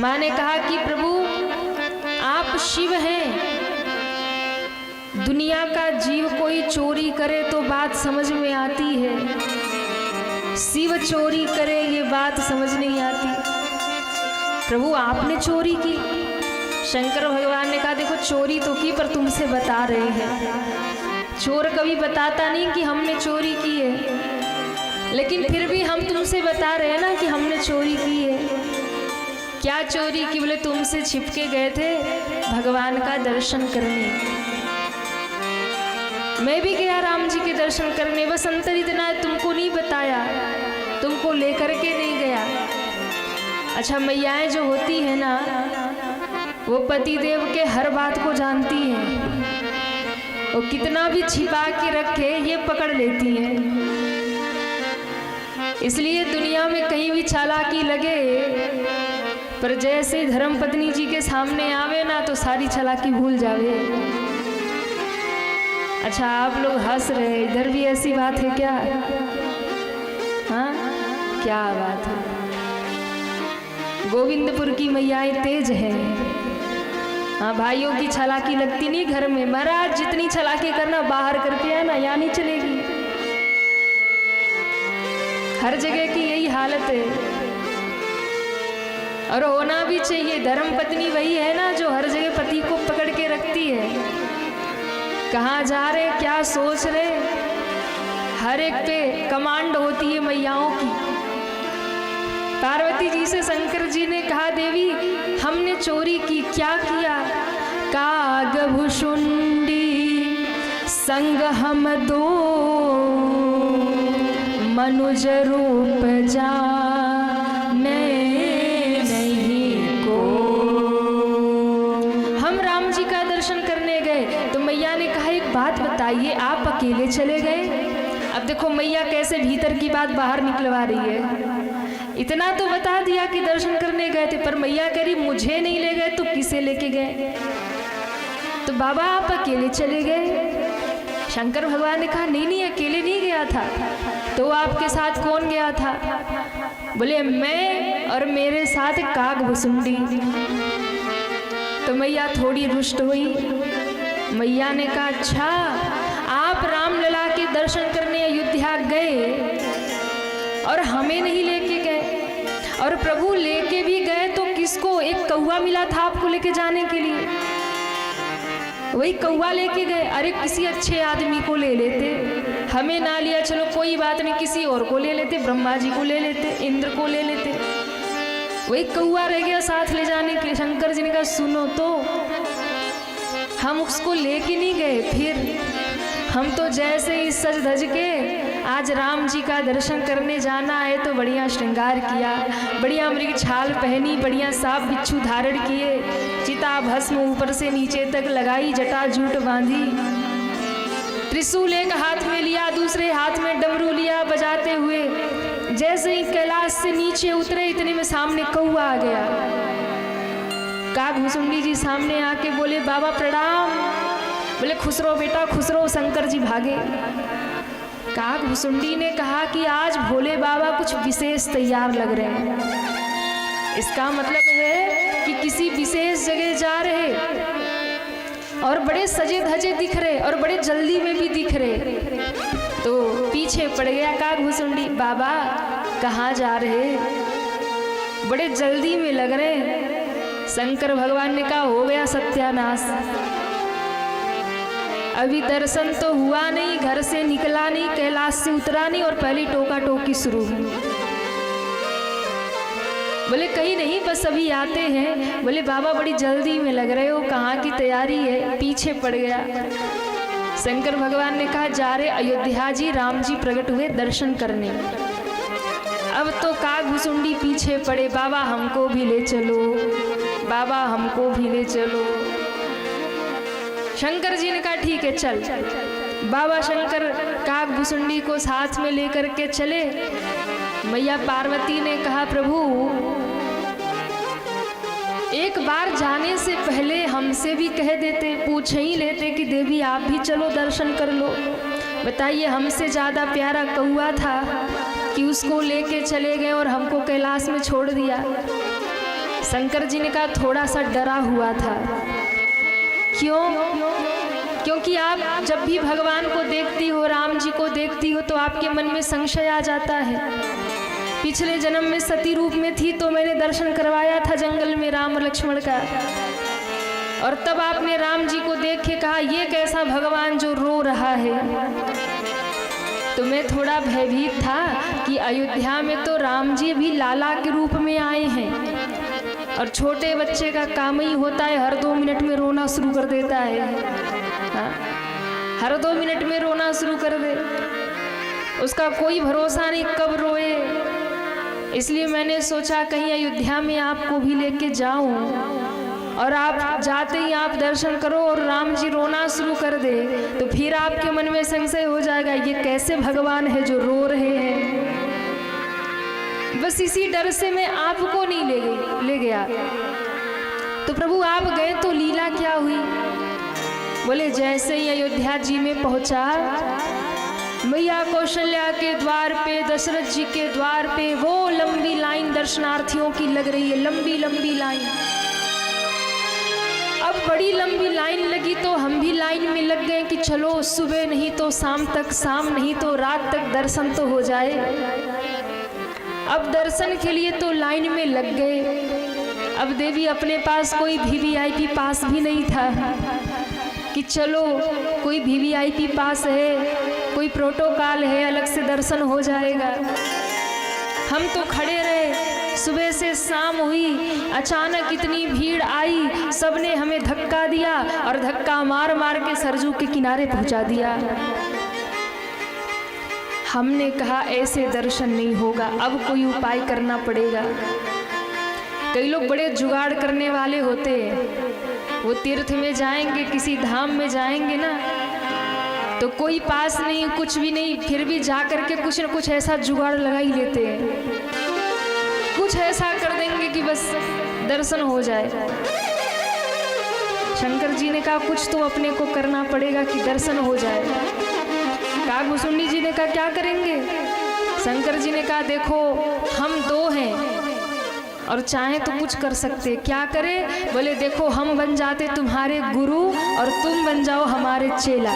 माँ ने कहा कि प्रभु आप शिव हैं, दुनिया का जीव कोई चोरी करे तो बात समझ में आती है, शिव चोरी करे ये बात समझ नहीं आती। प्रभु आपने चोरी की? शंकर भगवान ने कहा देखो चोरी तो की पर तुमसे बता रहे हैं। चोर कभी बताता नहीं कि हमने चोरी की है, लेकिन फिर भी हम तुमसे बता रहे हैं ना कि हमने चोरी की है। क्या चोरी की? बोले तुमसे छिपके गए थे भगवान का दर्शन करने। मैं भी गया राम जी के दर्शन करने, बस अंतर इतना है तुमको नहीं बताया, तुमको लेकर के नहीं गया। अच्छा, मैयाएं जो होती है ना वो पति देव के हर बात को जानती हैं, वो कितना भी छिपा के रखे ये पकड़ लेती हैं। इसलिए दुनिया में कहीं भी चालाकी लगे पर जैसे धर्म पत्नी जी के सामने आवे ना तो सारी चालाकी भूल जावे। अच्छा, आप लोग हंस रहे, इधर भी ऐसी बात है क्या? हाँ, क्या बात है। गोविंदपुर की मैयाएं तेज है। हाँ, भाइयों की चालाकी लगती नहीं घर में। महाराज जितनी चालाकी करना बाहर करके है ना, यहाँ नहीं चलेगी। हर जगह की यही हालत है और होना भी चाहिए। धर्म पत्नी वही है ना जो हर जगह पति को पकड़ के रखती है। कहाँ जा रहे, क्या सोच रहे, हर एक पे कमांड होती है मैयाओं की। पार्वती जी से शंकर जी ने कहा देवी हमने चोरी की। क्या किया? कागभुषुंडी संग हम दो मनुज रूप जाने नहीं को। हम राम जी का दर्शन करने गए तो मैया ने कहा एक बात बताइए, आप अकेले चले गए? अब देखो मैया कैसे भीतर की बात बाहर निकलवा रही है। इतना तो बता दिया कि दर्शन करने गए थे, पर मैया कह रही मुझे नहीं ले गए तो किसे लेके गए? तो बाबा आप अकेले चले गए। शंकर भगवान ने कहा नहीं नहीं अकेले नहीं गया था। तो आपके साथ कौन गया था? बोले मैं और मेरे साथ कागभुसुंडी। तो मैया थोड़ी रुष्ट हुई। मैया ने कहा अच्छा, आप रामलला के दर्शन करने अयोध्या गए और हमें नहीं लेके गए, और प्रभु लेके भी गए तो किसको? एक कौवा मिला था आपको लेके जाने के लिए, वही कौवा लेके गए। अरे किसी अच्छे आदमी को ले लेते, हमें ना लिया, चलो कोई बात नहीं, किसी और को ले लेते, ब्रह्मा जी को ले लेते, इंद्र को ले लेते, वही कौवा रह गया साथ ले जाने के लिए। शंकर जी ने कहा सुनो तो, हम उसको लेके नहीं गए, फिर हम तो जैसे ही सज धज के आज राम जी का दर्शन करने जाना है तो बढ़िया श्रृंगार किया, बढ़िया मृग छाल पहनी, बढ़िया सांप बिच्छू धारण किए, चिता भस्म ऊपर से नीचे तक लगाई, जटा जूट बांधी, त्रिशूल एक हाथ में लिया, दूसरे हाथ में डमरू लिया बजाते हुए। जैसे ही कैलाश से नीचे उतरे इतने में सामने कौवा आ गया। कागभुसुंडी जी सामने आके बोले बाबा प्रणाम। बोले खुश रहो बेटा खुश रहो। शंकर जी भागे। कागभुसुंडी ने कहा कि आज भोले बाबा कुछ विशेष तैयार लग रहे हैं। इसका मतलब है कि किसी विशेष जगह जा रहे और बड़े सजे धजे दिख रहे और बड़े जल्दी में भी दिख रहे। तो पीछे पड़ गया कागभुसुंडी, बाबा कहाँ जा रहे, बड़े जल्दी में लग रहे। शंकर भगवान ने कहा हो गया सत्यानाश, अभी दर्शन तो हुआ नहीं, घर से निकला नहीं, कैलाश से उतरा नहीं और पहली टोका टोकी शुरू हुई। बोले कहीं नहीं बस अभी आते हैं। बोले बाबा बड़ी जल्दी में लग रहे हो, कहाँ की तैयारी है? पीछे पड़ गया। शंकर भगवान ने कहा जा रहे अयोध्या जी, राम जी प्रकट हुए दर्शन करने। अब तो कागभुसुंडी पीछे पड़े, बाबा हमको भी ले चलो, बाबा हमको भी ले चलो। शंकर जी ने कहा ठीक है चल। बाबा शंकर कागभुसुंडी को साथ में लेकर के चले। मैया पार्वती ने कहा प्रभु एक बार जाने से पहले हमसे भी कह देते, पूछ ही लेते कि देवी आप भी चलो दर्शन कर लो। बताइए हमसे ज़्यादा प्यारा कौआ था कि उसको लेके चले गए और हमको कैलाश में छोड़ दिया। शंकर जी ने कहा थोड़ा सा डरा हुआ था। क्यों? क्योंकि आप जब भी भगवान को देखती हो, राम जी को देखती हो, तो आपके मन में संशय आ जाता है। पिछले जन्म में सती रूप में थी तो मैंने दर्शन करवाया था जंगल में राम और लक्ष्मण का, और तब आपने राम जी को देख के कहा ये कैसा भगवान जो रो रहा है। तो मैं थोड़ा भयभीत था कि अयोध्या में तो राम जी भी लाला के रूप में आए हैं, और छोटे बच्चे का काम ही होता है हर 2 मिनट में रोना शुरू कर देता है। हाँ? हर 2 मिनट में रोना शुरू कर दे, उसका कोई भरोसा नहीं कब रोए। इसलिए मैंने सोचा कहीं अयोध्या में आपको भी लेके जाऊं, और आप जाते ही आप दर्शन करो और राम जी रोना शुरू कर दे, तो फिर आपके मन में संशय हो जाएगा ये कैसे भगवान है जो रो रहे हैं। बस इसी डर से मैं आपको नहीं ले गया। तो प्रभु आप गए तो लीला क्या हुई? बोले जैसे ही अयोध्या जी में पहुंचा, मैया कौशल्या के द्वार पे, दशरथ जी के द्वार पे वो लंबी लाइन दर्शनार्थियों की लग रही है, लंबी लंबी लाइन। अब बड़ी लंबी लाइन लगी तो हम भी लाइन में लग गए कि चलो सुबह नहीं तो शाम तक, शाम नहीं तो रात तक दर्शन तो हो जाए। अब दर्शन के लिए तो लाइन में लग गए। अब देवी अपने पास कोई वीवीआईपी पास भी नहीं था कि चलो कोई वीवीआईपी पास है, कोई प्रोटोकॉल है, अलग से दर्शन हो जाएगा। हम तो खड़े रहे, सुबह से शाम हुई, अचानक इतनी भीड़ आई, सबने हमें धक्का दिया और धक्का मार मार के सरजू के किनारे पहुंचा दिया। हमने कहा ऐसे दर्शन नहीं होगा, अब कोई उपाय करना पड़ेगा। कई लोग बड़े जुगाड़ करने वाले होते हैं, वो तीर्थ में जाएंगे, किसी धाम में जाएंगे ना, तो कोई पास नहीं, कुछ भी नहीं, फिर भी जा करके कुछ न कुछ ऐसा जुगाड़ लगा ही लेते हैं, कुछ ऐसा कर देंगे कि बस दर्शन हो जाए। शंकर जी ने कहा कुछ तो अपने को करना पड़ेगा कि दर्शन हो जाए। काकभुसुंडी जी ने कहा क्या करेंगे? शंकर जी ने कहा देखो हम 2 हैं और चाहे तो कुछ कर सकते, क्या करें? बोले देखो हम बन जाते तुम्हारे गुरु और तुम बन जाओ हमारे चेला।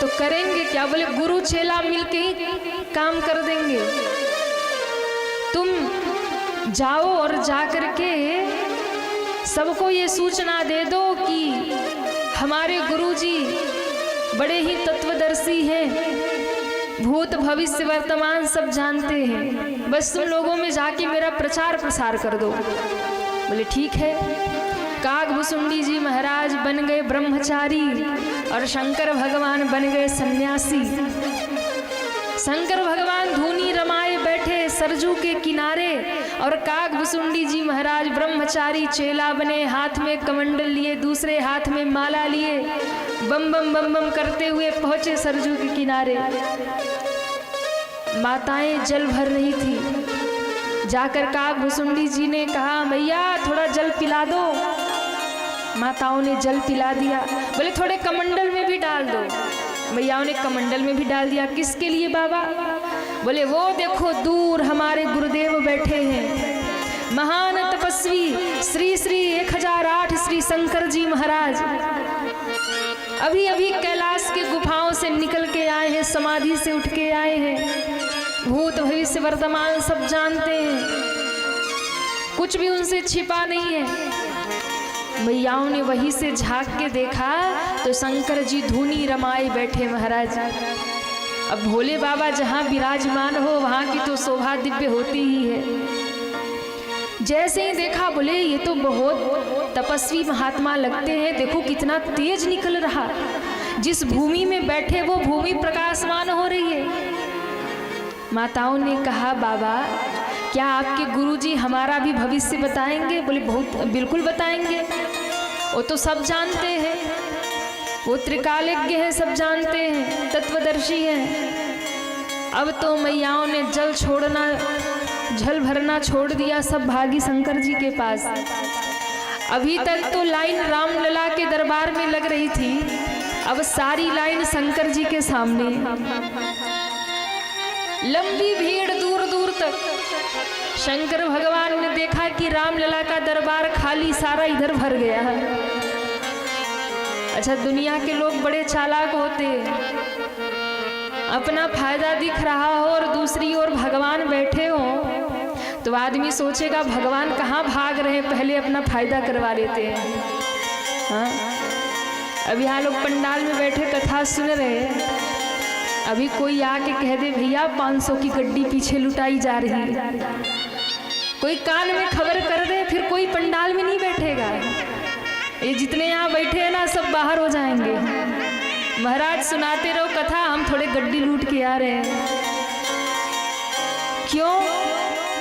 तो करेंगे क्या? बोले गुरु चेला मिलके ही काम कर देंगे। तुम जाओ और जा करके सबको ये सूचना दे दो कि हमारे गुरुजी बड़े ही तत्वदर्शी हैं, भूत भविष्य वर्तमान सब जानते हैं, बस तुम लोगों में जाके मेरा प्रचार प्रसार कर दो। बोले ठीक है। काकभुसुंडी जी महाराज बन गए ब्रह्मचारी और शंकर भगवान बन गए सन्यासी। शंकर भगवान धूनी रमाए बैठे सरजू के किनारे, और काकभुसुंडी जी महाराज ब्रह्मचारी चेला बने, हाथ में कमंडल लिए, दूसरे हाथ में माला लिए, बम बम बम बम करते हुए पहुंचे सरजू के किनारे। माताएं जल भर रही थी। जाकर काकभुसुंडी जी ने कहा मैया थोड़ा जल पिला दो। माताओं ने जल पिला दिया। बोले थोड़े कमंडल में भी डाल दो। मैयाओं ने कमंडल में भी डाल दिया। किसके लिए बाबा? बोले वो देखो दूर हमारे गुरुदेव बैठे हैं, महान तपस्वी श्री श्री 1008 श्री शंकर जी महाराज। अभी अभी कैलाश के गुफाओं से निकल के आए हैं, समाधि से उठ के आए हैं, भूत भविष्य वर्तमान सब जानते हैं, कुछ भी उनसे छिपा नहीं है। मैयाओं ने वहीं से झांक के देखा तो शंकर जी धूनी रमाए बैठे महाराज। अब भोले बाबा जहाँ विराजमान हो वहाँ की तो शोभा दिव्य होती ही है। जैसे ही देखा बोले ये तो बहुत तपस्वी महात्मा लगते हैं, देखो कितना तेज निकल रहा, जिस भूमि में बैठे वो भूमि प्रकाशमान हो रही है। माताओं ने कहा बाबा क्या आपके गुरुजी हमारा भी भविष्य बताएंगे? बोले बहुत बिल्कुल बताएंगे, वो तो सब जानते हैं, वो त्रिकालज्ञ है, सब जानते हैं, तत्वदर्शी हैं। अब तो मैयाओं ने जल भरना छोड़ दिया, सब भागी शंकर जी के पास। अभी तक तो लाइन रामलला के दरबार में लग रही थी, अब सारी लाइन शंकर जी के सामने। लंबी भीड़ दूर दूर तक, शंकर भगवान ने देखा कि रामलला का दरबार खाली, सारा इधर भर गया है। अच्छा, दुनिया के लोग बड़े चालाक होते हैं, अपना फायदा दिख रहा हो और दूसरी ओर भगवान बैठे हो तो आदमी सोचेगा भगवान कहाँ भाग रहे हैं, पहले अपना फायदा करवा लेते हैं। हाँ, अब यहाँ लोग पंडाल में बैठे कथा सुन रहे हैं, अभी कोई आके कह दे भैया 500 की गड्डी पीछे लुटाई जा रही है, कोई कान में खबर कर दे, फिर कोई पंडाल में नहीं बैठेगा। ये जितने यहाँ बैठे हैं ना सब बाहर हो जाएंगे। महाराज सुनाते रहो कथा, हम थोड़े गड्डी लूट के आ रहे हैं। क्यों?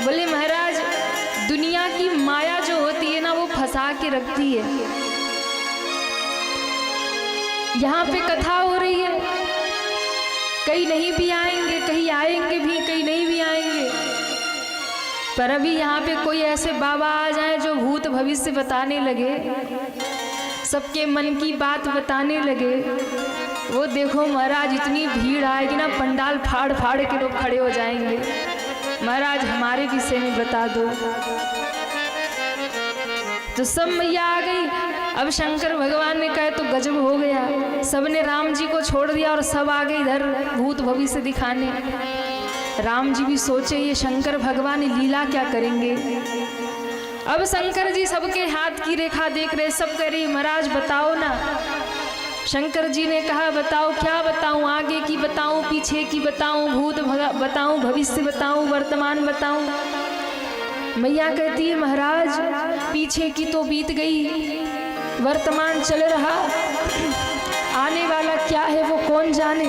बोले महाराज दुनिया की माया जो होती है ना वो फंसा के रखती है। यहाँ पे कथा हो रही है, कहीं नहीं भी आएंगे, कहीं आएंगे भी, कहीं नहीं भी आएंगे, पर अभी यहाँ पे कोई ऐसे बाबा आ जाए जो भूत भविष्य बताने लगे, सबके मन की बात बताने लगे, वो देखो महाराज इतनी भीड़ आएगी ना, पंडाल फाड़ फाड़ के लोग खड़े हो जाएंगे। महाराज हमारे विषय में बता दो। तो सब मैया आ गई। अब शंकर भगवान ने कहा तो गजब हो गया, सबने राम जी को छोड़ दिया और सब आ गए इधर भूत भविष्य दिखाने। राम जी भी सोचे ये शंकर भगवान लीला क्या करेंगे। अब शंकर जी सबके हाथ की रेखा देख रहे, सब कह रही महाराज बताओ ना। शंकर जी ने कहा बताओ, क्या बताऊं, आगे की बताऊं, पीछे की बताऊं, भूत बताऊं, भविष्य बताऊं, वर्तमान बताऊं। मैया कहती है महाराज पीछे की तो बीत गई, वर्तमान चल रहा, आने वाला क्या है वो कौन जाने,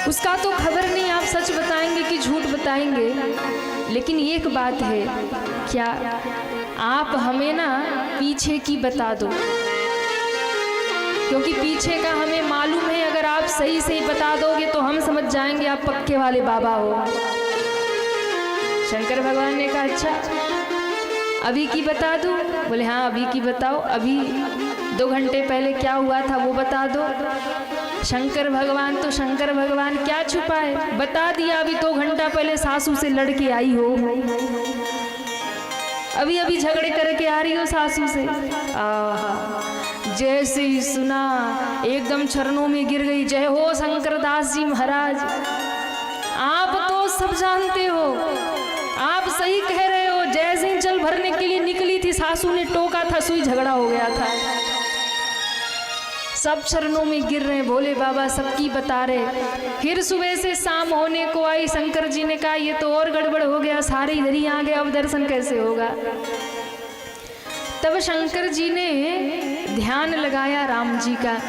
उसका तो खबर नहीं, आप सच बताएंगे कि झूठ बताएंगे। लेकिन एक बात है, क्या आप हमें ना पीछे की बता दो, क्योंकि पीछे का हमें मालूम है, अगर आप सही सही बता दोगे तो हम समझ जाएंगे आप पक्के वाले बाबा हो। शंकर भगवान ने कहा अच्छा अभी की बता दूं? बोले हाँ अभी की बताओ, अभी 2 घंटे पहले क्या हुआ था वो बता दो। शंकर भगवान क्या छुपाए, बता दिया अभी 2 घंटा पहले सासू से लड़के आई हो, अभी अभी झगड़े करके आ रही हो सासू से। जैसे ही सुना एकदम चरणों में गिर गई, जय हो शंकर दास जी महाराज। आप तो सब जानते हो, आप सही कह रहे हो, जैसे ही जल भरने के लिए निकली थी सासू ने टोका था, सुई झगड़ा हो गया था। सब चरणों में गिर रहे, भोले बाबा सबकी बता रहे। फिर सुबह से शाम होने को आई, शंकर जी ने कहा ये तो और गड़बड़ हो गया, सारे इधर ही आ गए, अब दर्शन कैसे होगा। तब शंकर जी ने ध्यान लगाया राम जी का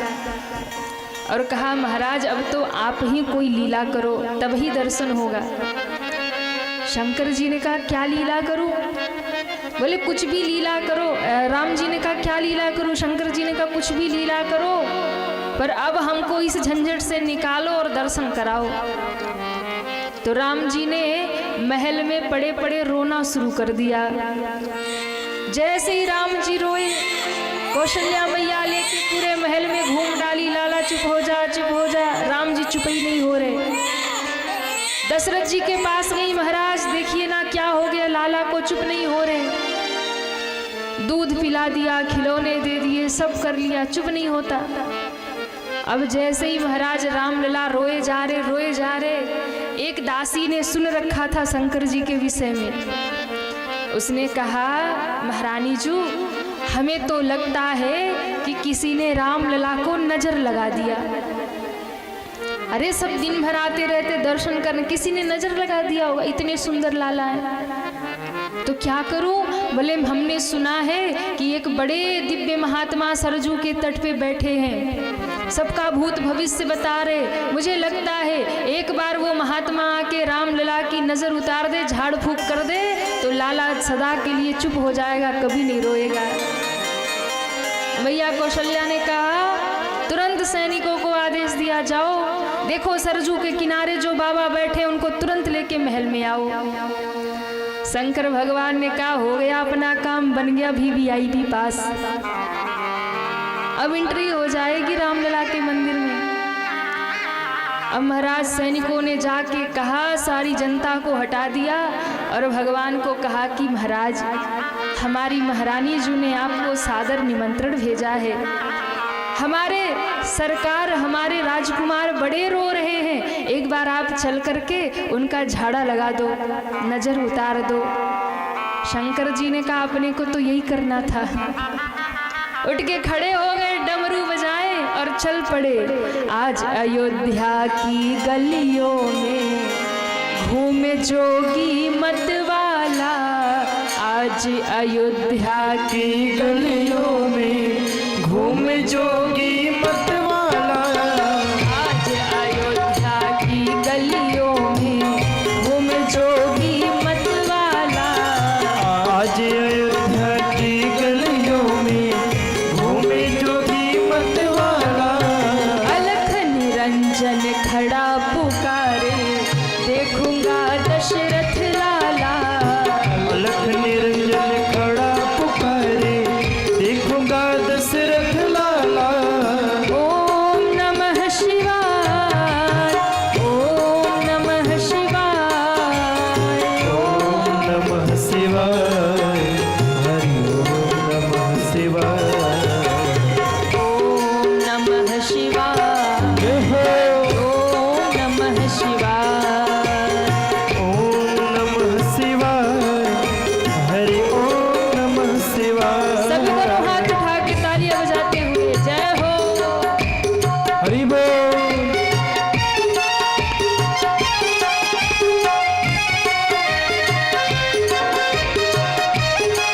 और कहा महाराज अब तो आप ही कोई लीला करो तब ही दर्शन होगा। शंकर जी ने कहा क्या लीला करूं? बोले कुछ भी लीला करो। राम जी ने कहा क्या लीला करूं? शंकर जी ने कहा कुछ भी लीला करो, पर अब हमको इस झंझट से निकालो और दर्शन कराओ। तो राम जी ने महल में पड़े पड़े रोना शुरू कर दिया। जैसे ही राम जी रोए, कौशल्या मैया लेके पूरे महल में घूम डाली, लाला चुप हो जा चुप हो जा। राम जी चुप ही नहीं हो रहे। दशरथ जी के पास गई, महाराज देखिए ना क्या हो गया, लाला को चुप नहीं हो रहे। दूध पिला दिया, खिलौने दे दिए, सब कर लिया, चुप नहीं होता। अब जैसे ही महाराज रामलला रोए जा रहे, एक दासी ने सुन रखा था शंकर जी के विषय में। उसने कहा महारानी जी हमें तो लगता है कि किसी ने रामलला को नजर लगा दिया। अरे सब दिन भर आते रहते दर्शन करने, किसी ने नजर लगा दिया होगा, इतने सुंदर लाला है। तो क्या करूं? बोले हमने सुना है कि एक बड़े दिव्य महात्मा सरजू के तट पे बैठे हैं, सबका भूत भविष्य बता रहे। मुझे लगता है एक बार वो महात्मा आके रामलला की नजर उतार दे, झाड़ फूक कर दे, तो लाला सदा के लिए चुप हो जाएगा, कभी नहीं रोएगा। मैया कौशल्या ने कहा तुरंत सैनिकों को आदेश दिया, जाओ देखो सरजू के किनारे जो बाबा बैठे उनको तुरंत लेके महल में आओ। शंकर भगवान ने कहा हो गया अपना काम, बन गया वीवीआईपी पास, अब एंट्री हो जाएगी रामलला के मंदिर में। अब महाराज सैनिकों ने जाके कहा, सारी जनता को हटा दिया और भगवान को कहा कि महाराज हमारी महारानी जी ने आपको सादर निमंत्रण भेजा है। हमारे सरकार, हमारे राजकुमार बड़े रो रहे हैं, एक बार आप चल करके उनका झाड़ा लगा दो, नजर उतार दो। शंकर जी ने कहा अपने को तो यही करना था। उठ के खड़े हो गए, डमरू बजाए और चल पड़े। आज अयोध्या की गलियों में घूमे जोगी मतवाला, आज अयोध्या की गलियों में घूमे जोगी मतवाला, आज अयोध्या की गलियों में घूमे जोगी मतवाला, आज अयोध्या की गलियों में घूमे जोगी मतवाला। अलख निरंजन खड़ा पुकारे, देखूंगा दशरथ लाला, अलख निरंजन खड़ा पुकारे, देखूंगा दशरथ लाला। ओम नमः शिवाय, ओम नमः शिवाय, ओम नमः शिवाय, हरि ओम नमः शिवाय, ओम नमः शिवाय, जय हो। ओम नमः शिवाय। ओम नमः शिवाय, हरि ओम नमः शिवाय। सभी दोनों हाथ उठा के तालियां बजाते हुए जय हो। हरि बोल।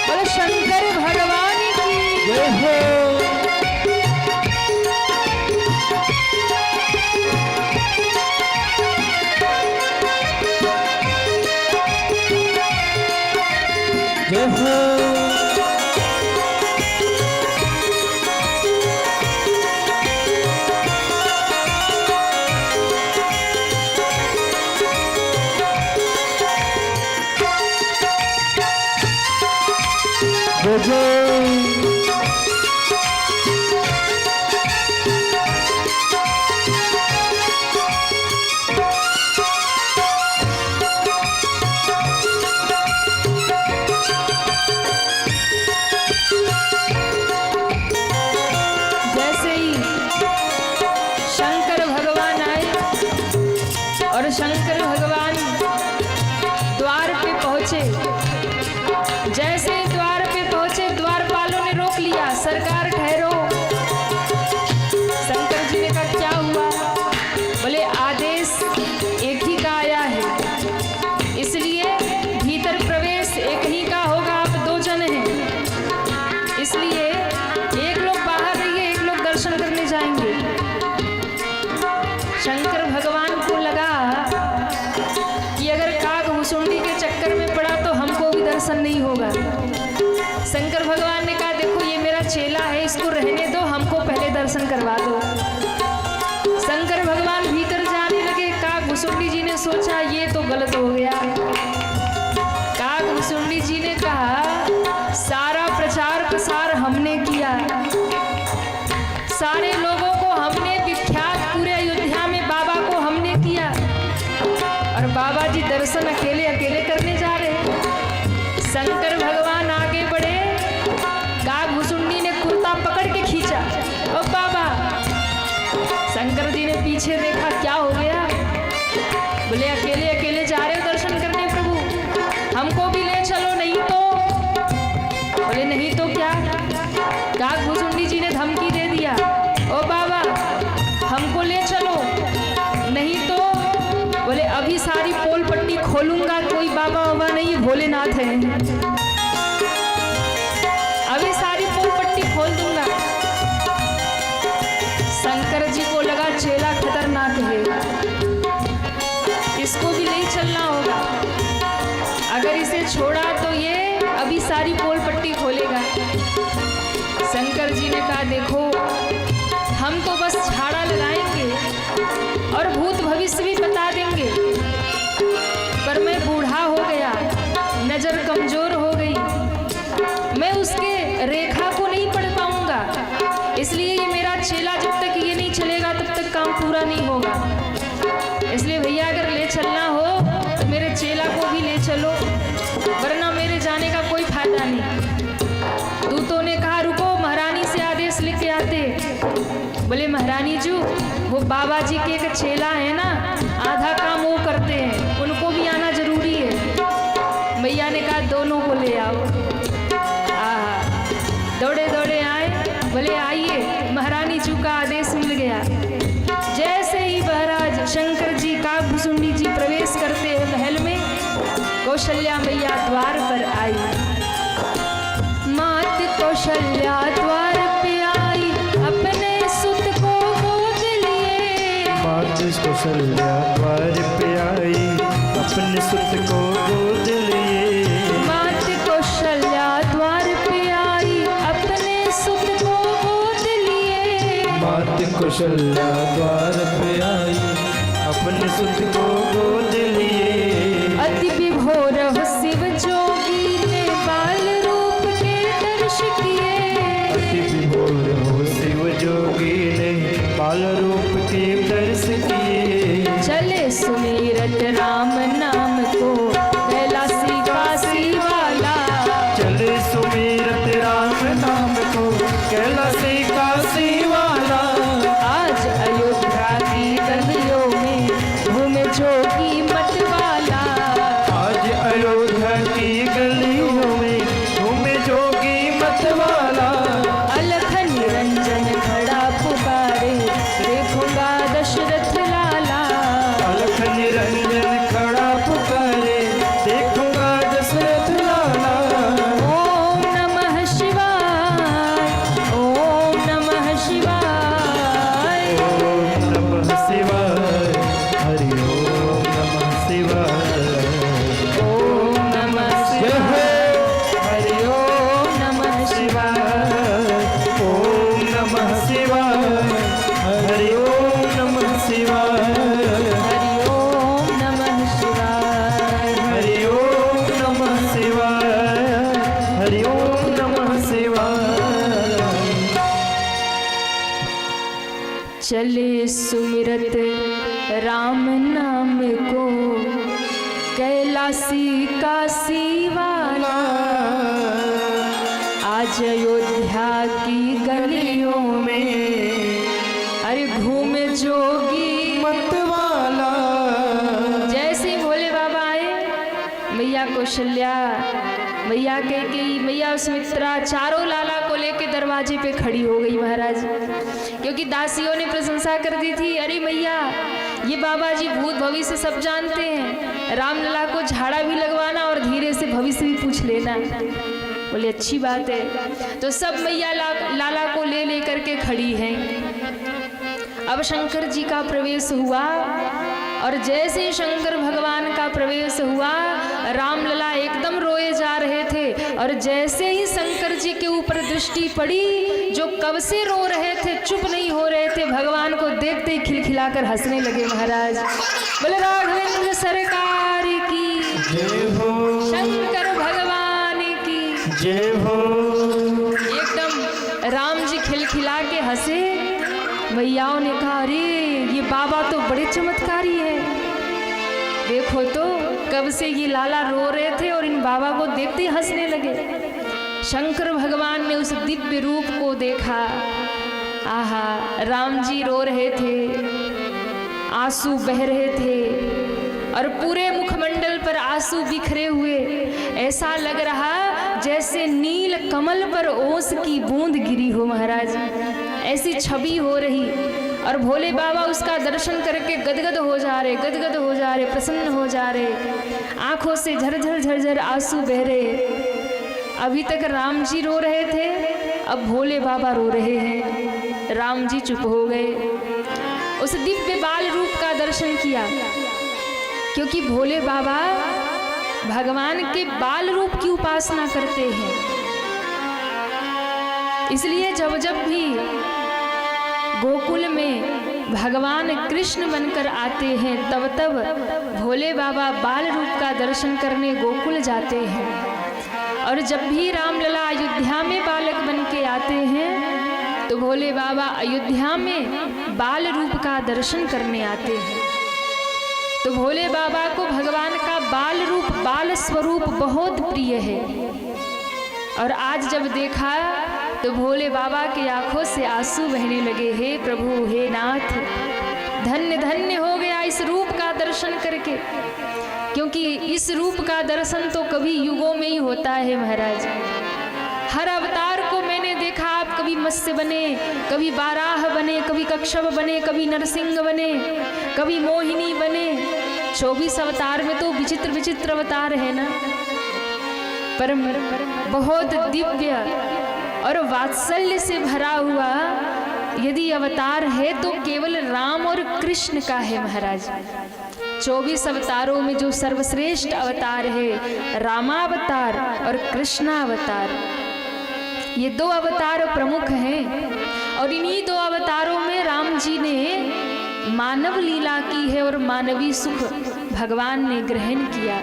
बोलो शंकर भगवान की। जय हो। जय हो। जय जय। जैसे ही शंकर भगवान आए और शंकर भगवान द्वार पे पहुंचे, जैसे ही द्वार पे पहुंचे द्वारपालों ने रोक लिया, सरकार ठहरो। शंकर जी ने कहा क्या हुआ? बोले आदेश एक ही का आया है, इसलिए भीतर प्रवेश एक ही का होगा, आप दो जन हैं, इसलिए एक लोग बाहर रहिए, एक लोग दर्शन करने जाएंगे। शंकर भगवान को लगा कि अगर काग भुसुंडी के चक्कर में पड़ा तो हमको भी दर्शन नहीं होगा। शंकर भगवान ने कहा देखो ये मेरा चेला है, इसको रहने दो, हमको पहले दर्शन करवा दो। शंकर भगवान भीतर जाने लगे, काग भुसुंडी जी ने सोचा ये तो गलत हो गया। काग भुसुंडी जी ने कहा सारा प्रचार प्रसार हमने किया, सारे लोगों को हमने विख्यात, पूरे अयोध्या में बाबा को हमने किया, और बाबा जी दर्शन अकेले अकेले करने जा रहे हैं। शंकर भगवान आगे बढ़े, काग भुसुंडी ने कुर्ता पकड़ के खींचा, ओ बाबा। शंकर जी ने पीछे देखा, क्या हो गया? बोले अकेले अकेले जा रहे हो दर्शन करने प्रभु, हमको भी ले चलो, नहीं तो। बोले नहीं तो क्या? काग भुसुंडी जी ने धमकी दे दिया, ओ बाबा हमको ले चलो, नहीं तो। बोले अभी सारी पोल पट्टी खोलूंगा, कोई बाबा बाबा नहीं, भोलेनाथ है, अभी सारी पोल पट्टी खोल दूंगा। शंकर जी को लगा चेला खतरनाक है, इसको भी नहीं चलना होगा, अगर इसे छोड़ा तो ये अभी सारी पोल पट्टी खोलेगा। शंकर जी ने कहा देखो हम तो बस झाड़ा लगाएंगे और भूत भविष्य भी बता देंगे, पर मैं बूढ़ा हो गया, नजर कमजोर हो गई, मैं उसके रेखा को नहीं पढ़ पाऊंगा, इसलिए ये मेरा चेला जब तक ये नहीं चलेगा तब तक काम पूरा नहीं होगा। वरना मेरे जाने का कोई फायदा नहीं। दूतों ने कहा रुको, महारानी से आदेश लिख के आते। बोले महारानी जी, वो बाबा जी के एक चेला है ना, आधा काम वो करते हैं, उनको भी आना जरूरी है। मैया ने कहा दोनों को ले आओ। दौड़े दौड़े आए, बोले आइए। महारानी जी का आदेश मिल गया। जैसे ही महाराज शंकर जी काकभुसुंडी जी प्रवेश करते हैं महल में, कौशल्या मैया द्वार पर आई। मात कौशल्या द्वार पे आई, अपने सुत को गोद लिए। मात कौशल्या द्वार पे आई, अपने सुत को गोद लिए। मात कौशल्या द्वार पे आई, अपने सुत को गोद लिए। मात कौशल्या द्वार पे आई, अपने सुत को गोद लिए। अति विभोर शिव जोगी ने बाल रूप के दर्श किए। अति विभोर हो शिव जोगी ने बाल रूप के दर्श किए। चले सुमिरत राम नाम को, कैलासी काशी वाला। चले सुमिरत राम नाम को, कैलासी काशी वाला। आज अयोध्या की गलियों में घूमे जोगी मत वाला। आज अयोध्या की गलियों में घूमे जोगी मत वाला। अलख निरंजन खड़ा पुकारे, देखूंगा दशरथ लाला। अलख निरंजन खड़ा पुकारे, देखूंगा दशरथ लाला। ओम नमः शिवाय, ओम नमः शिवाय। ओम नमः शिवाय, हरि ओम नमः शिवाय। ओम नमः शिवाय, हरि ओम नमः शिवाय। ओम नमः शिवाय, हरि ओम नमः शिवाय। हरि ओम नमः शिवाय। हरि ओम नमः शिवाय, हरि ओम नमः शिवाय। चले सुमिरत राम नाम को, कैलासी काशी वाला। आज अयोध्या की गलियों में, अरे घूमे जोगी मत वाला। जैसे भोले बाबा आए, मैया कौशल्या, मैया कैकेयी, मैया सुमित्रा, चारों लाला को लेके दरवाजे पे खड़ी हो गई महाराज। क्योंकि दासियों ने प्रशंसा कर दी थी, अरे मैया ये बाबा जी भूत भविष्य सब जानते हैं, रामलला को झाड़ा भी लगवाना और धीरे से भविष्य भी पूछ लेना। बोले अच्छी बात है। तो सब मैया लाला को ले लेकर के खड़ी हैं। अब शंकर जी का प्रवेश हुआ, और जैसे ही शंकर भगवान का प्रवेश हुआ, रामलला एकदम रोए जा रहे थे। और जैसे ही शंकर जी के ऊपर दृष्टि पड़ी, जो कब से रो रहे थे, चुप नहीं हो रहे थे, भगवान को देखते ही खिलखिलाकर हंसने लगे महाराज। बोले राघवेंद्र सरकार की जय हो, शंकर भगवान की जय हो। एकदम राम जी खिलखिला के हंसे। मैयाओं ने कहा अरे ये बाबा तो बड़े चमत्कारी है, देखो तो कब से ये लाला रो रहे थे और इन बाबा को देखते ही हंसने लगे। शंकर भगवान ने उस दिव्य रूप को देखा। आहा, राम जी रो रहे थे, आंसू बह रहे थे, और पूरे मुखमंडल पर आंसू बिखरे हुए। ऐसा लग रहा जैसे नील कमल पर ओस की बूंद गिरी हो महाराज, ऐसी छवि हो रही। और भोले बाबा उसका दर्शन करके गदगद हो जा रहे, गदगद हो जा रहे, प्रसन्न हो जा रहे, आंखों से झरझर झरझर आंसू बह रहे। अभी तक राम जी रो रहे थे, अब भोले बाबा रो रहे हैं। राम जी चुप हो गए। उस दिव्य बाल रूप का दर्शन किया, क्योंकि भोले बाबा भगवान के बाल रूप की उपासना करते हैं। इसलिए जब जब भी गोकुल में भगवान कृष्ण बनकर आते हैं, तब तब भोले बाबा बाल रूप का दर्शन करने गोकुल जाते हैं। और जब भी रामलला अयोध्या में बालक बन के आते हैं, तो भोले बाबा अयोध्या में बाल रूप का दर्शन करने आते हैं। तो तो भोले बाबा को भगवान का बाल रूप, बाल स्वरूप बहुत प्रिय है। और आज जब देखा तो भोले बाबा की आंखों से आंसू बहने लगे। हे प्रभु, हे नाथ, धन्य धन्य हो गया इस रूप का दर्शन करके, क्योंकि इस रूप का दर्शन तो कभी युगों में ही होता है महाराज। हर अवतार को मैंने देखा, आप कभी मत्स्य बने, कभी बाराह बने, कभी कच्छप बने, कभी नरसिंह बने, कभी मोहिनी बने। 24 अवतार में तो विचित्र विचित्र अवतार है ना, पर बहुत दिव्य और वात्सल्य से भरा हुआ यदि अवतार है तो केवल राम और कृष्ण का है महाराज। 24 अवतारों में जो सर्वश्रेष्ठ अवतार है रामावतार और कृष्णावतार, ये 2 अवतार प्रमुख हैं। और इन्हीं 2 अवतारों में राम जी ने मानव लीला की है और मानवीय सुख भगवान ने ग्रहण किया।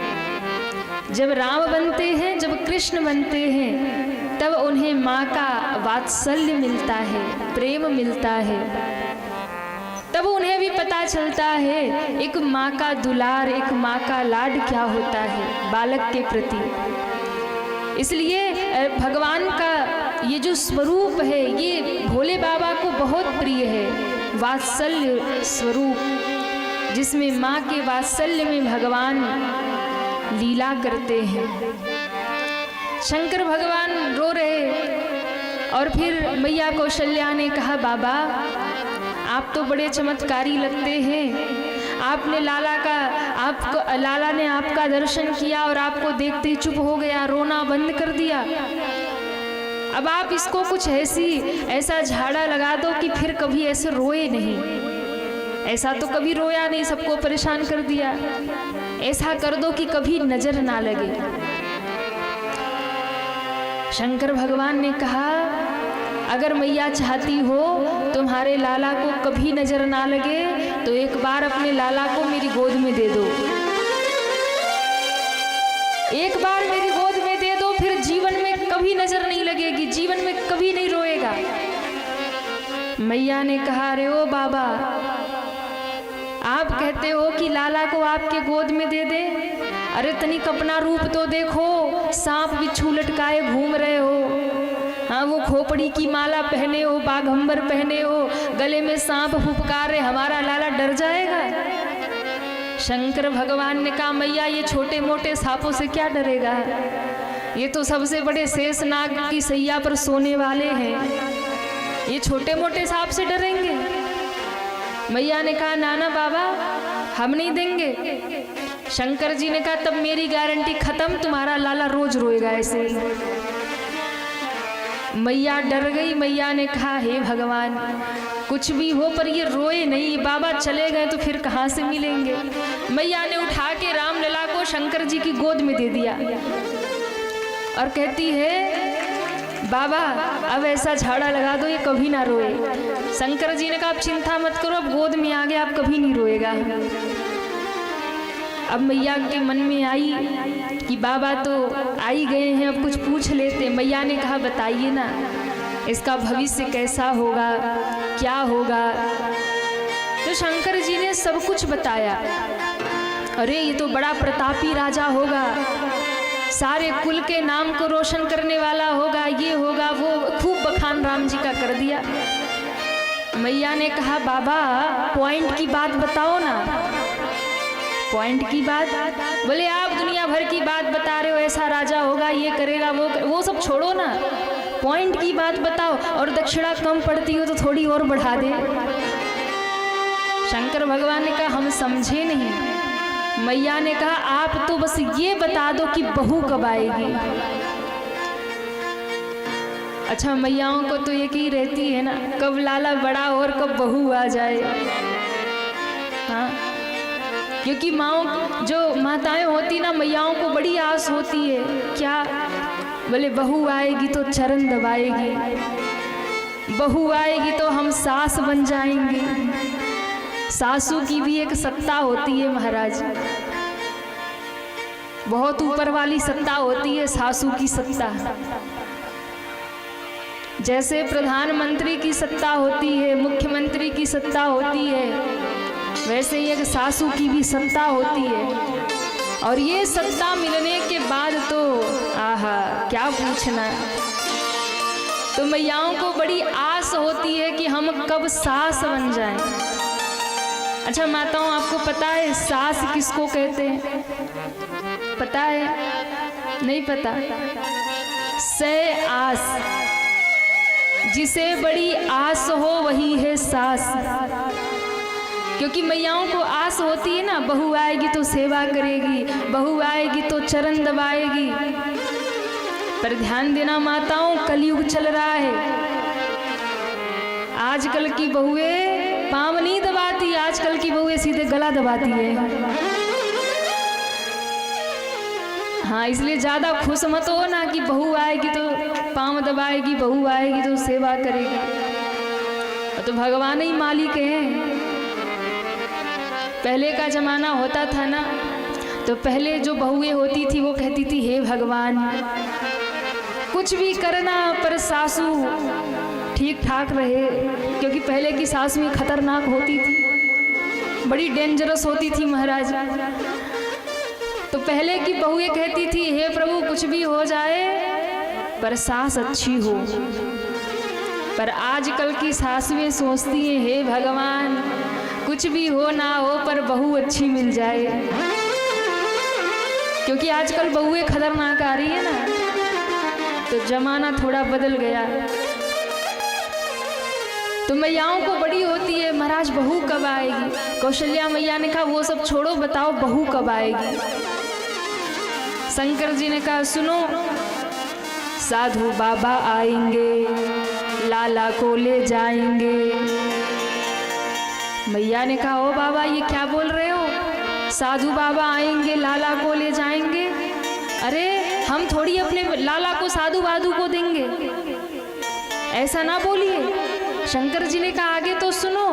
जब राम बनते हैं, जब कृष्ण बनते हैं, तब उन्हें माँ का वात्सल्य मिलता है, प्रेम मिलता है। तब उन्हें भी पता चलता है एक माँ का दुलार, एक माँ का लाड क्या होता है बालक के प्रति। इसलिए भगवान का ये जो स्वरूप है ये भोले बाबा को बहुत प्रिय है, वात्सल्य स्वरूप, जिसमें माँ के वात्सल्य में भगवान लीला करते हैं। शंकर भगवान रो रहे और फिर मैया कौशल्या ने कहा, बाबा आप तो बड़े चमत्कारी लगते हैं। आपने लाला ने आपका दर्शन किया और आपको देखते ही चुप हो गया, रोना बंद कर दिया। अब आप इसको कुछ ऐसा झाड़ा लगा दो कि फिर कभी ऐसे रोए नहीं। ऐसा तो कभी रोया नहीं, सबको परेशान कर दिया। ऐसा कर दो कि कभी नजर ना लगे। शंकर भगवान ने कहा, अगर मैया चाहती हो तुम्हारे लाला को कभी नजर ना लगे तो एक बार अपने लाला को मेरी गोद में दे दो। एक बार मेरी गोद में दे दो, फिर जीवन में कभी नजर नहीं लगेगी, जीवन में कभी नहीं रोएगा। मैया ने कहा, अरे ओ बाबा, आप कहते हो कि लाला को आपके गोद में दे दे? अरे तनिक अपना रूप तो देखो, सांप बिच्छू लटकाए घूम रहे हो। हाँ, वो खोपड़ी की माला पहने हो, बाघंबर पहने हो, गले में सांप फुफकार रहे, हमारा लाला डर जाएगा? शंकर भगवान ने कहा, मैया ये छोटे मोटे सांपों से क्या डरेगा? ये तो सबसे बड़े शेषनाग की सैया पर सोने वाले हैं, ये छोटे मोटे सांप से डरेंगे? मैया ने कहा, नाना बाबा हम नहीं देंगे। शंकर जी ने कहा, तब मेरी गारंटी खत्म, तुम्हारा लाला रोज रोएगा ऐसे ही। मैया डर गई। मैया ने कहा, हे भगवान कुछ भी हो पर ये रोए नहीं। बाबा चले गए तो फिर कहाँ से मिलेंगे? मैया ने उठा के रामलला को शंकर जी की गोद में दे दिया और कहती है, बाबा अब ऐसा झाड़ा लगा दो ये कभी ना रोए। शंकर जी ने कहा, आप चिंता मत करो, अब गोद में आ गया, आप कभी नहीं रोएगा। अब मैया के मन में आई कि बाबा तो आ ही गए हैं, अब कुछ पूछ लेते। मैया ने कहा, बताइए ना इसका भविष्य कैसा होगा, क्या होगा? तो शंकर जी ने सब कुछ बताया। अरे ये तो बड़ा प्रतापी राजा होगा, सारे कुल के नाम को रोशन करने वाला होगा, ये होगा वो, खूब बखान राम जी का कर दिया। मैया ने कहा, बाबा पॉइंट की बात बताओ ना। पॉइंट की बात? बोले आप दुनिया भर की बात बता रहे हो, ऐसा राजा होगा, ये करेगा, वो सब छोड़ो ना, पॉइंट की बात बताओ। और दक्षिणा कम पड़ती हो तो थोड़ी और बढ़ा दे। शंकर भगवान ने कहा, हम समझे नहीं। मैया ने कहा, आप तो बस ये बता दो कि बहू कब आएगी। अच्छा, मैयाओं को तो एक ही रहती है ना, कब लाला बड़ा और कब बहू आ जाए। हाँ, क्योंकि जो माताएं होती ना, मैयाओं को बड़ी आस होती है। क्या? बोले बहू आएगी तो चरण दबाएगी, बहू आएगी तो हम सास बन जाएंगे। सासू की भी एक सत्ता होती है महाराज, बहुत ऊपर वाली सत्ता होती है सासू की सत्ता। जैसे प्रधानमंत्री की सत्ता होती है, मुख्यमंत्री की सत्ता होती है, वैसे ही एक सासू की भी सत्ता होती है, और ये सत्ता मिलने के बाद तो आहा क्या पूछना। तो मैयाओं को बड़ी आस होती है कि हम कब सास बन जाएं। अच्छा माताओं, आपको पता है सास किसको कहते हैं? पता है? नहीं पता? से आस, जिसे बड़ी आस हो वही है सास। क्योंकि मैयाओं को आस होती है ना, बहू आएगी तो सेवा करेगी, बहू आएगी तो चरण दबाएगी। पर ध्यान देना माताओं, कलयुग चल रहा है। आजकल की बहुएं पाँव नहीं दबाती, आजकल की बहुएं सीधे गला दबाती है। हाँ, इसलिए ज्यादा खुश मत हो ना कि बहू आएगी तो पाँव दबाएगी, बहू आएगी तो सेवा करेगी। तो भगवान ही मालिक हैं। पहले का जमाना होता था ना, तो पहले जो बहुएं होती थी वो कहती थी हे भगवान, कुछ भी करना पर सासू ठीक ठाक रहे। क्योंकि पहले की सासू में खतरनाक होती थी, बड़ी डेंजरस होती थी महाराज। तो पहले की बहुएं कहती थी हे प्रभु कुछ भी हो जाए पर सास अच्छी हो। पर आजकल की सासुएं सोचती हैं हे भगवान कुछ भी हो ना हो पर बहू अच्छी मिल जाए। क्योंकि आजकल बहुएं खतरनाक आ रही है ना, तो जमाना थोड़ा बदल गया। तो मैयाओं को बड़ी होती है महाराज बहू कब आएगी। कौशल्या मैया ने कहा वो सब छोड़ो, बताओ बहू कब आएगी। शंकर जी ने कहा सुनो, साधु बाबा आएंगे, लाला को ले जाएंगे। मैया ने कहा ओ बाबा ये क्या बोल रहे हो, साधु बाबा आएंगे लाला को ले जाएंगे। अरे हम थोड़ी अपने लाला को साधु बाधु को देंगे, ऐसा ना बोलिए। शंकर जी ने कहा आगे तो सुनो,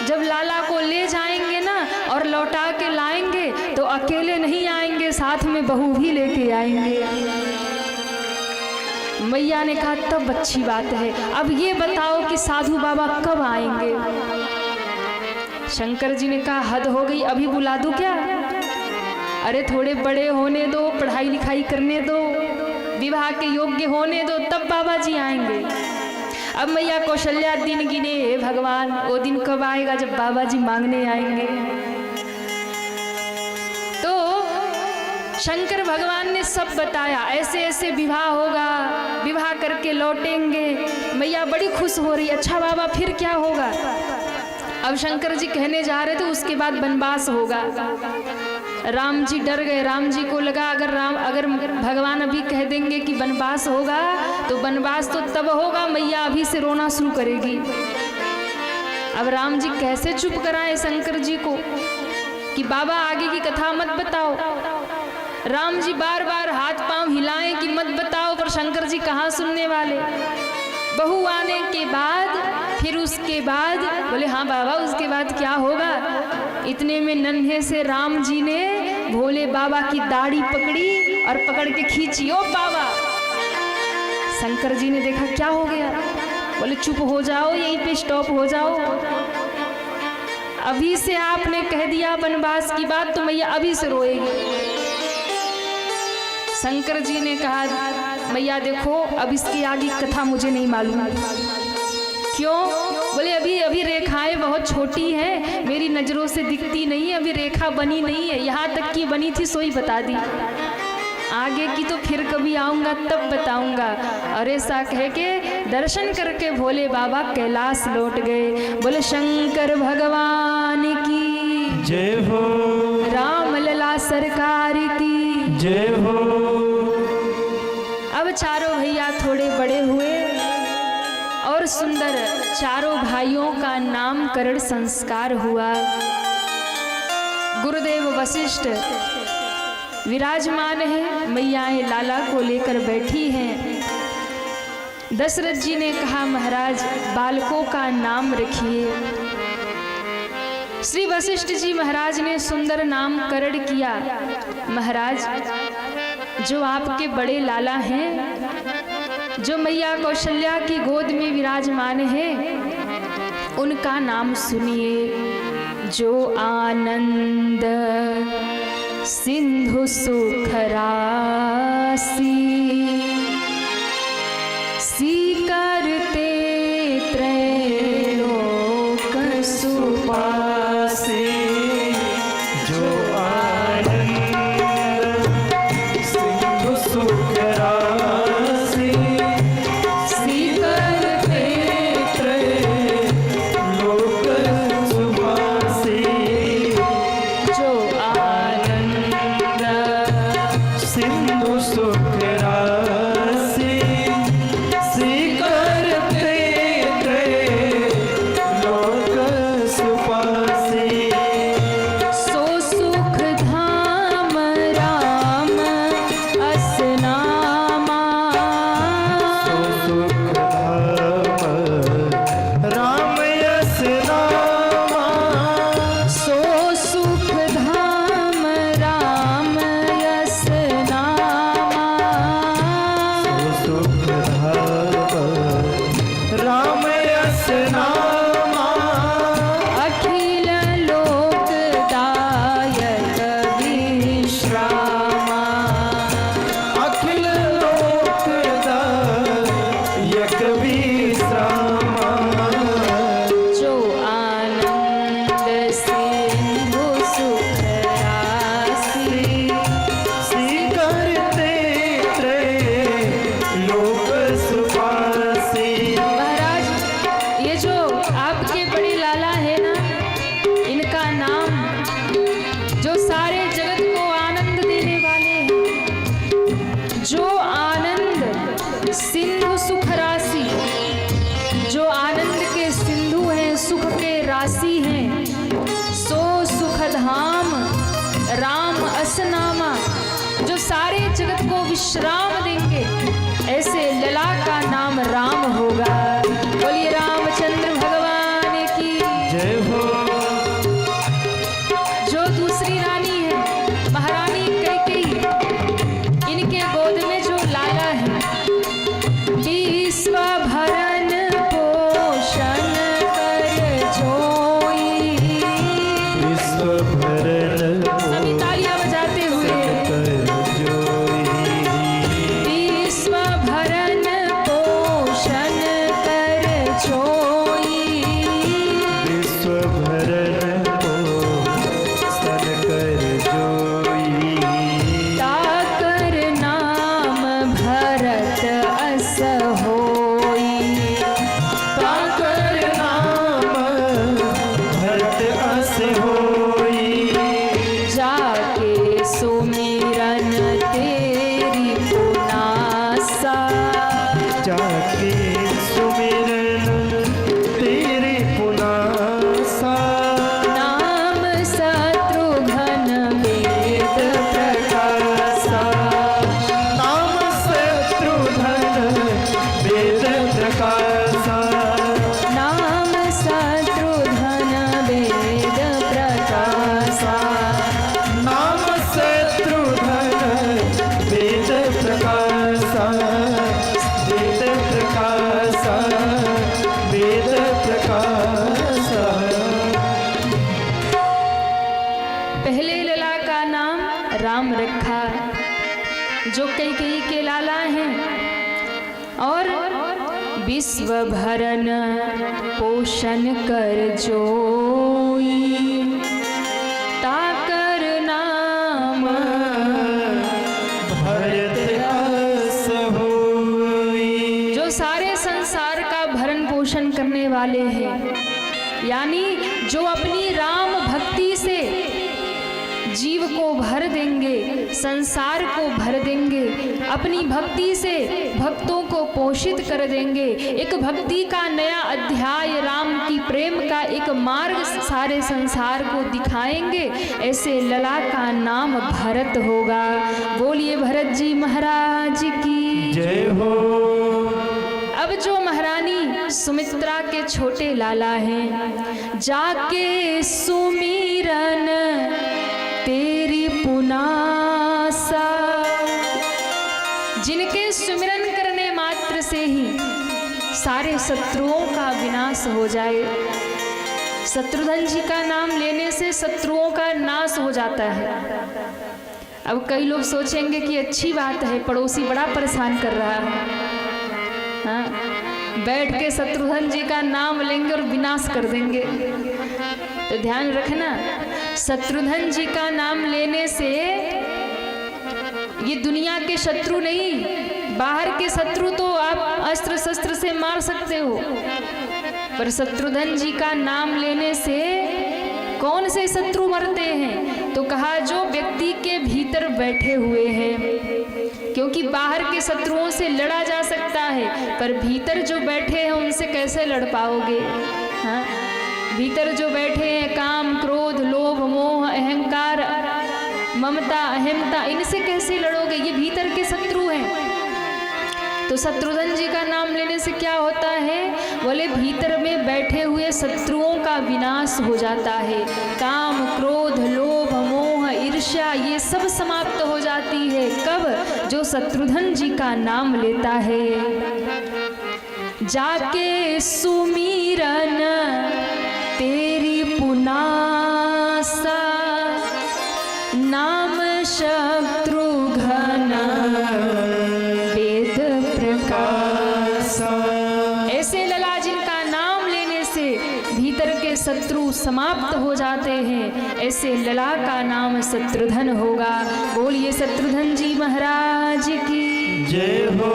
जब लाला को ले जाएंगे ना और लौटा के लाएंगे तो अकेले नहीं आएंगे, साथ में बहू भी लेके आएंगे। मैया ने कहा तब अच्छी बात है, अब ये बताओ कि साधु बाबा कब आएंगे। शंकर जी ने कहा हद हो गई, अभी बुला दूं क्या। अरे थोड़े बड़े होने दो, पढ़ाई लिखाई करने दो, विवाह के योग्य होने दो, तब बाबा जी आएंगे। अब मैया कौशल्या दिन गिने, हे भगवान वो दिन कब आएगा जब बाबा जी मांगने आएंगे। तो शंकर भगवान ने सब बताया, ऐसे ऐसे विवाह होगा, विवाह करके लौटेंगे। मैया बड़ी खुश हो रही, अच्छा बाबा फिर क्या होगा। अब शंकर जी कहने जा रहे थे उसके बाद वनवास होगा। राम जी डर गए, राम जी को लगा अगर भगवान अभी कह देंगे कि वनवास होगा तो वनवास तो तब होगा, मैया अभी से रोना शुरू करेगी। अब राम जी कैसे चुप कराएं शंकर जी को कि बाबा आगे की कथा मत बताओ। राम जी बार बार हाथ पांव हिलाएं कि मत बताओ, पर शंकर जी कहाँ सुनने वाले। बहू आने के बाद फिर उसके बाद बोले हाँ बाबा उसके बाद क्या होगा। इतने में नन्हे से राम जी ने भोले बाबा की दाढ़ी पकड़ी और पकड़ के खींची, ओ बाबा। शंकर जी ने देखा क्या हो गया, बोले चुप हो जाओ, यहीं पे स्टॉप हो जाओ। अभी से आपने कह दिया वनवास की बात तो मैया अभी से रोएगी। शंकर जी ने कहा मैया देखो अब इसकी आगे कथा मुझे नहीं मालूम। क्यों? बोले अभी अभी रेखाएं बहुत छोटी हैं, मेरी नजरों से दिखती नहीं है, अभी रेखा बनी नहीं है, यहाँ तक की बनी थी सोई बता दी, आगे की तो फिर कभी आऊँगा तब बताऊँगा। और ऐसा कह के दर्शन करके भोले बाबा कैलाश लौट गए। बोले शंकर भगवान की जय हो, राम लला सरकार की जय हो। अब चारों भैया थोड़े बड़े हुए और सुंदर चारों भाइयों का नामकरण संस्कार हुआ। गुरुदेव वशिष्ठ विराजमान है, मैयाएं लाला को लेकर बैठी हैं। दशरथ जी ने कहा महाराज बालकों का नाम रखिए। श्री वशिष्ठ जी महाराज ने सुंदर नामकरण किया। महाराज जो आपके बड़े लाला हैं, जो मैया कौशल्या की गोद में विराजमान है, उनका नाम सुनिए। जो आनंद सिंधु सुख राशि सी करते त्रैलोक सुपासी। जो आनंद सिंधु सुख राशि सी करते त्रैलोक सुपासी। जो आनंद सिंधु सुख राशि सी करते त्रैलोक सुपासी। सो सुख धाम राम असनामा। सो सुख धाम राम यस नामा। सो सुख धाम राम यस नामा। सो सुख धाम राम यस नामा। अखिल लोकदायक विश्रामा। अखिल लोकदायक विश्रामा। जो आनंद सिंधु सुख राशि सी करते त्रैलोक सुपासी। महाराज, ये जो आपके बड़े लाला है ना, इनका नाम जो सारे जगत को आनंद देने वाले हैं, जो आनंद सिंधु सुख राशि, जो आनंद के सिंधु हैं, सुख के राशि हैं, सो सुख धाम राम असनामा, जो सारे जगत को विश्राम देंगे, ऐसे लला का नाम राम होगा। बोलिए रामचंद्र भगवान की। जय हो। जो दूसरी रानी है महारानी कैकेयी, इनके गोद में जो लाला है, विश्व भरण पोषण कर जोई। विश्व भरण सभी तालियां बजाते हुए। कर जोई। विश्व भरण पोषण कर जोई। विश्व भरण पोषण कर जोई। ताकर नाम भरत अस होई। ताकर नाम भरत अस होई। जाके सुमिरन तेरी पुनासा। जाके सुमिरन तेरे पुनासा। नाम शत्रुघ्न वेद प्रकाशा। नाम शत्रुघ्न वेद प्रकाशा। नाम शत्रुघ्न वेद प्रकाशा। नाम शत्रुघ्न वेद प्रकाशा। वेद प्रकाशा। वेद प्रकाशा। पहले लला का नाम राम रखा, जो कैकेयी के लाला हैं, और विश्व भरण पोषण कर जोई। ताकर नाम भरत अस होई। जो सारे संसार का भरण पोषण करने वाले हैं, यानी जो अपनी राम भक्ति से जीव को भर देंगे, संसार को भर देंगे, अपनी भक्ति से भक्तों को पोषित कर देंगे, एक भक्ति का नया अध्याय, राम की प्रेम का एक मार्ग सारे संसार को दिखाएंगे, ऐसे लला का नाम भरत होगा। बोलिए भरत जी महाराज की जय हो। अब जो महारानी सुमित्रा के छोटे लाला हैं, जाके सुमिरन तेरी पुनासा, जिनके सुमिरन करने मात्र से ही सारे शत्रुओं का विनाश हो जाए, शत्रुघ्न जी का नाम लेने से शत्रुओं का नाश हो जाता है। अब कई लोग सोचेंगे कि अच्छी बात है, पड़ोसी बड़ा परेशान कर रहा है, हाँ, बैठ के शत्रुघ्न जी का नाम लेंगे और विनाश कर देंगे। तो ध्यान रखना, शत्रुघ्न जी का नाम लेने से ये दुनिया के शत्रु नहीं, बाहर के शत्रु तो आप अस्त्र शस्त्र से मार सकते हो, पर शत्रुघ्न जी का नाम लेने से कौन से शत्रु मरते हैं? तो कहा जो व्यक्ति के भीतर बैठे हुए हैं, क्योंकि बाहर के शत्रुओं से लड़ा जा सकता है, पर भीतर जो बैठे हैं उनसे कैसे लड़ पाओगे? हाँ, भीतर जो बैठे हैं काम, क्रोध, लोभ, मोह, अहंकार, ममता, अहमता, इनसे कैसे लड़ोगे? ये भीतर के शत्रु हैं। तो शत्रुघ्न जी का नाम लेने से क्या होता है? बोले भीतर में बैठे हुए शत्रुओं का विनाश हो जाता है। काम, क्रोध, लोभ, मोह, ईर्ष्या ये सब समाप्त हो जाती है। कब? जो शत्रुघ्न जी का नाम लेता है। जाके सुमीरन तेरी पुनासा, नाम शत्रुघ्न वेद प्रकाशा। ऐसे लला जिनका नाम लेने से भीतर के शत्रु समाप्त हो जाते हैं, ऐसे लला का नाम शत्रुघ्न होगा। बोलिए शत्रुघ्न जी महाराज की जय हो।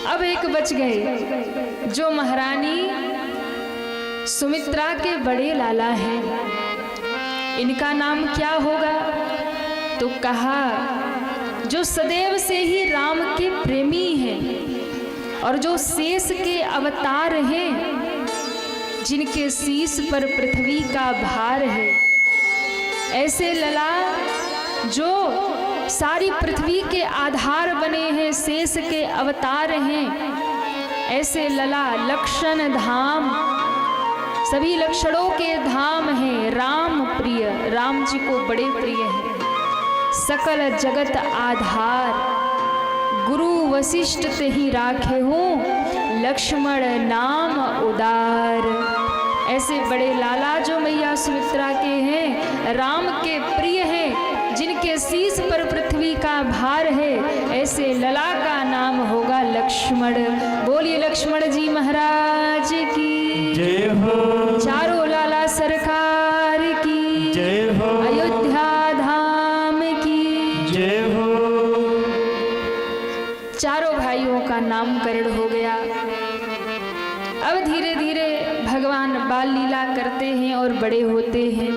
अब एक बच गए, जो महारानी सुमित्रा के बड़े लाला हैं, इनका नाम क्या होगा? तो कहा जो सदैव से ही राम के प्रेमी हैं और जो शेष के अवतार हैं, जिनके शीश पर पृथ्वी का भार है, ऐसे लला जो सारी पृथ्वी के आधार बने हैं, शेष के अवतार हैं, ऐसे लला लक्षण धाम, सभी लक्षणों के धाम हैं, राम प्रिय, राम जी को बड़े प्रिय हैं, सकल जगत आधार, गुरु वशिष्ठ ते ही राखे हूँ, लक्ष्मण नाम उदार। ऐसे बड़े लाला जो मैया सुमित्रा के हैं, राम के प्रिय हैं, जिनके शीश पर पृथ्वी का भार है, ऐसे लला का नाम होगा लक्ष्मण। बोलिए लक्ष्मण जी महाराज की जय हो। चारों लाला सरकार की जय हो। अयोध्या धाम की जय हो। चारों भाइयों का नामकरण हो गया। अब धीरे धीरे भगवान बाल लीला करते हैं और बड़े होते हैं।